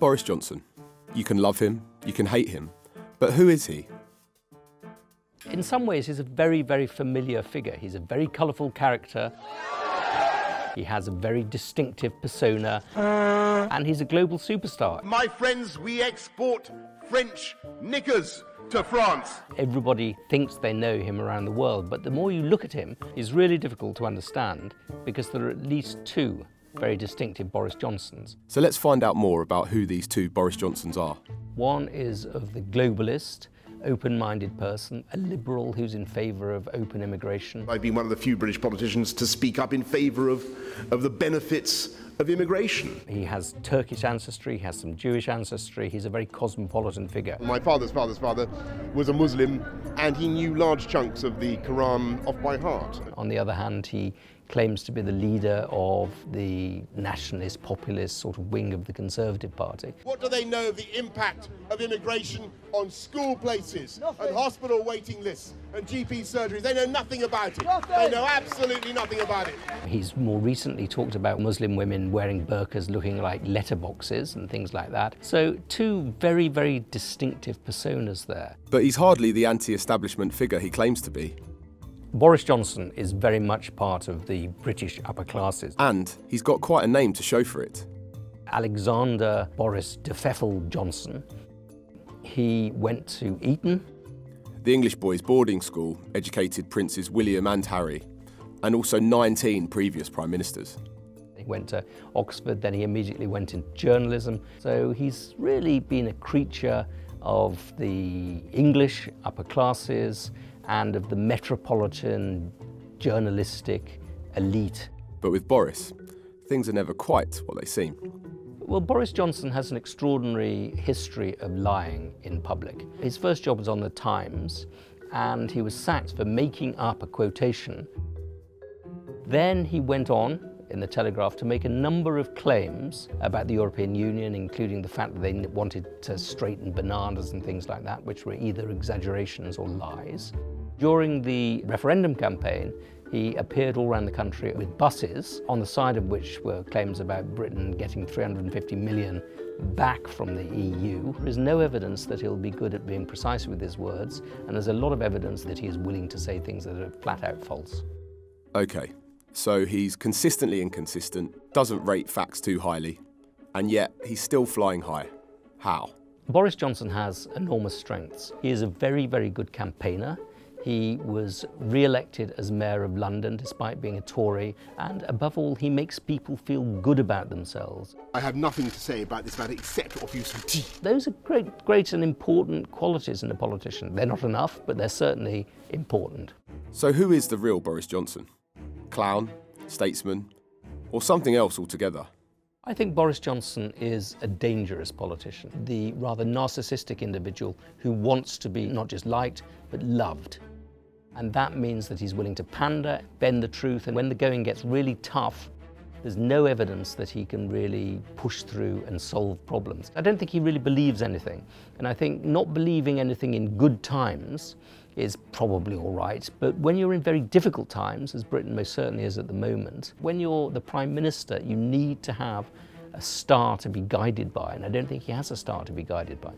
Boris Johnson. You can love him, you can hate him, but who is he? In some ways, he's a very, very familiar figure. He's a very colourful character. He has a very distinctive persona, and he's a global superstar. My friends, we export French knickers to France. Everybody thinks they know him around the world, but the more you look at him, he's really difficult to understand because there are at least two very distinctive Boris Johnsons. So let's find out more about who these two Boris Johnsons are. One is of the globalist, open-minded person, a liberal who's in favour of open immigration. I've been one of the few British politicians to speak up in favour of the benefits of immigration. He has Turkish ancestry, he has some Jewish ancestry, he's a very cosmopolitan figure. My father's father's father was a Muslim and he knew large chunks of the Quran off by heart. On the other hand, he claims to be the leader of the nationalist, populist sort of wing of the Conservative Party. What do they know of the impact of immigration on school places and hospital waiting lists and GP surgeries? They know nothing about it. They know absolutely nothing about it. He's more recently talked about Muslim women wearing burqas looking like letterboxes and things like that. So two very, very distinctive personas there. But he's hardly the anti-establishment figure he claims to be. Boris Johnson is very much part of the British upper classes. And he's got quite a name to show for it. Alexander Boris de Pfeffel Johnson. He went to Eton. The English boys' boarding school educated Princes William and Harry, and also 19 previous Prime Ministers. He went to Oxford, then he immediately went into journalism. So he's really been a creature of the English upper classes and of the metropolitan journalistic elite. But with Boris, things are never quite what they seem. Well, Boris Johnson has an extraordinary history of lying in public. His first job was on the Times, and he was sacked for making up a quotation. Then he went on in the Telegraph to make a number of claims about the European Union, including the fact that they wanted to straighten bananas and things like that, which were either exaggerations or lies. During the referendum campaign, he appeared all around the country with buses, on the side of which were claims about Britain getting 350 million back from the EU. There is no evidence that he'll be good at being precise with his words, and there's a lot of evidence that he is willing to say things that are flat out false. Okay, so he's consistently inconsistent, doesn't rate facts too highly, and yet he's still flying high. How? Boris Johnson has enormous strengths. He is a very, very good campaigner. He was re-elected as Mayor of London despite being a Tory, and above all, he makes people feel good about themselves. I have nothing to say about this matter except what you say. Those are great and important qualities in a politician. They're not enough, but they're certainly important. So who is the real Boris Johnson? Clown, statesman, or something else altogether? I think Boris Johnson is a dangerous politician, the rather narcissistic individual who wants to be not just liked, but loved. And that means that he's willing to pander, bend the truth, and when the going gets really tough, there's no evidence that he can really push through and solve problems. I don't think he really believes anything. And I think not believing anything in good times is probably all right, but when you're in very difficult times, as Britain most certainly is at the moment, when you're the Prime Minister, you need to have a star to be guided by, and I don't think he has a star to be guided by.